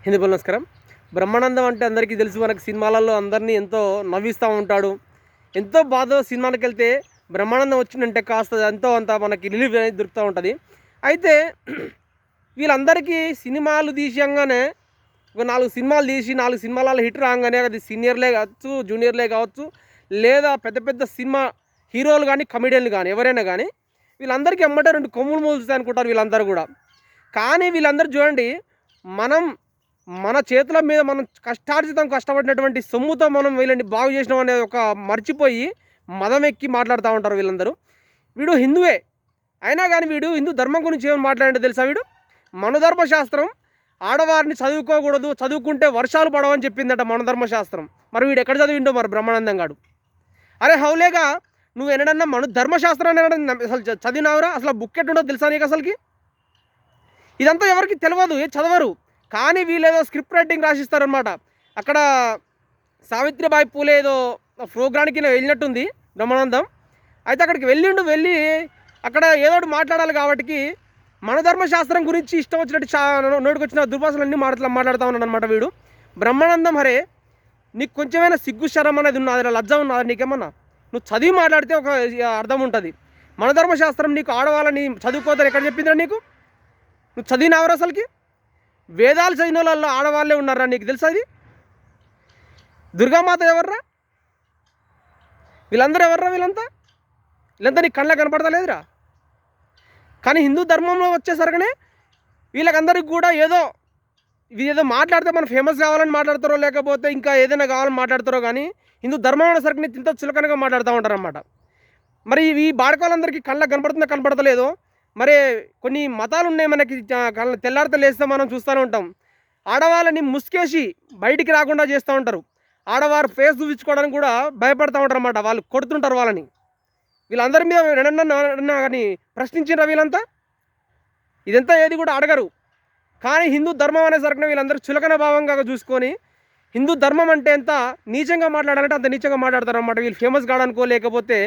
హిందూ నమస్కారం. బ్రహ్మానందం అంటే అందరికీ తెలుసు. మనకు సినిమాలలో అందరినీ ఎంతో నవ్విస్తూ ఉంటాడు. ఎంతో బాధ సినిమాలకెళ్తే బ్రహ్మానందం వచ్చిందంటే కాస్త ఎంతో అంత మనకి రిలీఫ్ అనేది దొరుకుతూ ఉంటుంది. అయితే వీళ్ళందరికీ సినిమాలు తీసంగానే ఒక 4 సినిమాలు తీసి 4 సినిమాలలో హిట్ రాగానే అది సీనియర్లే కావచ్చు, జూనియర్లే కావచ్చు, లేదా పెద్ద పెద్ద సినిమా హీరోలు కానీ, కమెడియన్లు కానీ ఎవరైనా కానీ వీళ్ళందరికీ ఎమ్మటే 2 కొమ్ములు మోలుస్తాయి అనుకుంటారు వీళ్ళందరూ కూడా. కానీ వీళ్ళందరూ చూడండి, మనం మన చేతుల మీద మనం కష్టార్జితం కష్టపడినటువంటి సొమ్ముతో మనం వీళ్ళని బాగు చేసినాం అనే ఒక మర్చిపోయి మదం ఎక్కి మాట్లాడుతూ ఉంటారు వీళ్ళందరూ. వీడు హిందువే అయినా కానీ వీడు హిందూ ధర్మం గురించి ఏమని మాట్లాడంటే తెలుసా? వీడు మనధర్మశాస్త్రం ఆడవారిని చదువుకోకూడదు, చదువుకుంటే వర్షాలు పడవని చెప్పిందట మనధర్మశాస్త్రం. మరి వీడు ఎక్కడ చదివిండో మరి బ్రహ్మానందం గాడు. అరే హౌలేగా, నువ్వు ఎన్నడన్నా మన ధర్మశాస్త్రాన్ని అసలు చదివినావురా? అసలు బుక్ ఎట్టుండో తెలుసా నీకు? అసలుకి ఇదంతా ఎవరికి తెలియదు, ఏ చదవరు. కానీ వీళ్ళేదో స్క్రిప్ట్ రైటింగ్ రాసిస్తారనమాట. అక్కడ సావిత్రిబాయి పూలే ఏదో ప్రోగ్రామ్కి వెళ్ళినట్టుంది బ్రహ్మానందం. అయితే అక్కడికి వెళ్ళి అక్కడ ఏదో ఒకటి మాట్లాడాలి కాబట్టి మన ధర్మశాస్త్రం గురించి ఇష్టం వచ్చినట్టు నోటికి వచ్చిన దుర్భాషలన్నీ మాట్లాడుతూ ఉన్నాడు అనమాట వీడు బ్రహ్మానందం. హరే, నీకు కొంచెమైనా సిగ్గు శరం అనేది ఉన్నది, లజ్జ ఉన్నది నీకేమన్నా? నువ్వు చదివి మాట్లాడితే ఒక అర్థం ఉంటుంది. మన ధర్మశాస్త్రం నీకు ఆడవాళ్ళని చదువుకోదని ఎక్కడ చెప్పిందిరా నీకు? నువ్వు చదివినావరా? అసలుకి వేదాలు చదివిన వాళ్ళల్లో ఆడవాళ్ళే ఉన్నారా? నీకు తెలుసా? ఇది దుర్గామాత ఎవర్రా? వీళ్ళందరూ ఎవర్రా? వీళ్ళంతా నీకు కళ్ళ కనపడతలేదురా? కానీ హిందూ ధర్మంలో వచ్చేసరికనే వీళ్ళకందరికి కూడా ఏదో మాట్లాడితే మనం ఫేమస్ కావాలని మాట్లాడతారో, లేకపోతే ఇంకా ఏదైనా కావాలని మాట్లాడతారో, కానీ హిందూ ధర్మం అనేసరికి ఇంత చులకనగా మాట్లాడుతూ ఉంటారన్నమాట. మరి ఈ బాడకాలందరికీ కళ్ళకు కనపడతలేదో? మరి కొన్ని మతాలు ఉన్నాయి మనకి, తెల్లారితే లేస్తే మనం చూస్తూనే ఉంటాం. ఆడవాళ్ళని ముసుకేసి బయటికి రాకుండా చేస్తూ ఉంటారు. ఆడవారు ఫేస్ చూపించుకోవడానికి కూడా భయపడుతూ ఉంటారు అన్నమాట. వాళ్ళు కొడుతుంటారు వాళ్ళని. వీళ్ళందరి మీద ఎడన్నా కానీ ప్రశ్నించారా వీళ్ళంతా? ఇదంతా ఏది కూడా అడగరు. కానీ హిందూ ధర్మం అనేసరికి వీళ్ళందరూ చులకన భావంగా చూసుకొని హిందూ ధర్మం అంటే ఎంత నీచంగా మాట్లాడాలంటే అంత నీచంగా మాట్లాడతారు అన్నమాట. వీళ్ళు ఫేమస్ కావడానికో, లేకపోతే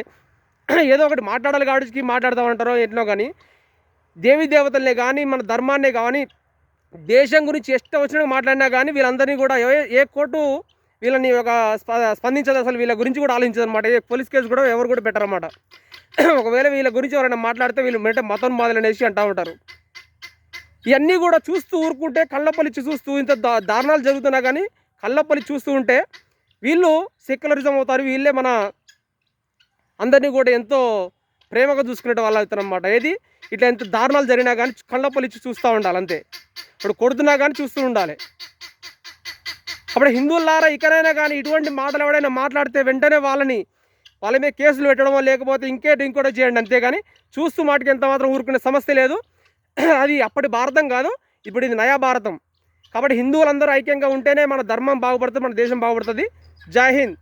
ఏదో ఒకటి మాట్లాడాలి కాబట్టి మాట్లాడతామంటారో ఎట్నో. కానీ దేవీ దేవతలనే కానీ, మన ధర్మాన్నే కానీ, దేశం గురించి ఇష్టం వచ్చినట్టు మాట్లాడినా కానీ వీళ్ళందరినీ కూడా ఏ కోర్టు వీళ్ళని స్పందించదు. అసలు వీళ్ళ గురించి కూడా ఆలోచించదు అనమాట. ఏ పోలీస్ కేసు కూడా ఎవరు కూడా పెట్టరన్నమాట. ఒకవేళ వీళ్ళ గురించి ఎవరైనా మాట్లాడితే వీళ్ళు మతం మాదలు అనేసి అంటూ ఉంటారు. ఇవన్నీ కూడా చూస్తూ ఊరుకుంటే, కళ్ళప్పలిచ్చి చూస్తూ ఇంత దారుణాలు జరుగుతున్నా కానీ కళ్ళప్పలి చూస్తూ ఉంటే వీళ్ళు సెక్యులరిజం అవుతారు. వీళ్ళే మన అందరినీ కూడా ఎంతో ప్రేమగా చూసుకునే వాళ్ళు అవుతారన్నమాట. ఏది ఇట్లా ఎంత దారుణాలు జరిగినా కానీ కళ్ళప్పలిచ్చి చూస్తూ ఉండాలి అంతే. ఇప్పుడు కొడుతున్నా కానీ చూస్తూ ఉండాలి. అప్పుడు హిందువులారా, ఇకనైనా కానీ ఇటువంటి మాటలు ఎవడైనా మాట్లాడితే వెంటనే వాళ్ళ మీద కేసులు పెట్టడమో, లేకపోతే ఇంకోటి చేయండి. అంతేగాని చూస్తూ మాటకి ఎంత మాత్రం ఊరుకునే సమస్య లేదు. అది అప్పటి భారతం కాదు, ఇప్పుడు ఇది నయా భారతం. కాబట్టి హిందువులందరూ ఐక్యంగా ఉంటేనే మన ధర్మం బాగుపడుతుంది, మన దేశం బాగుపడుతుంది. జై హింద్.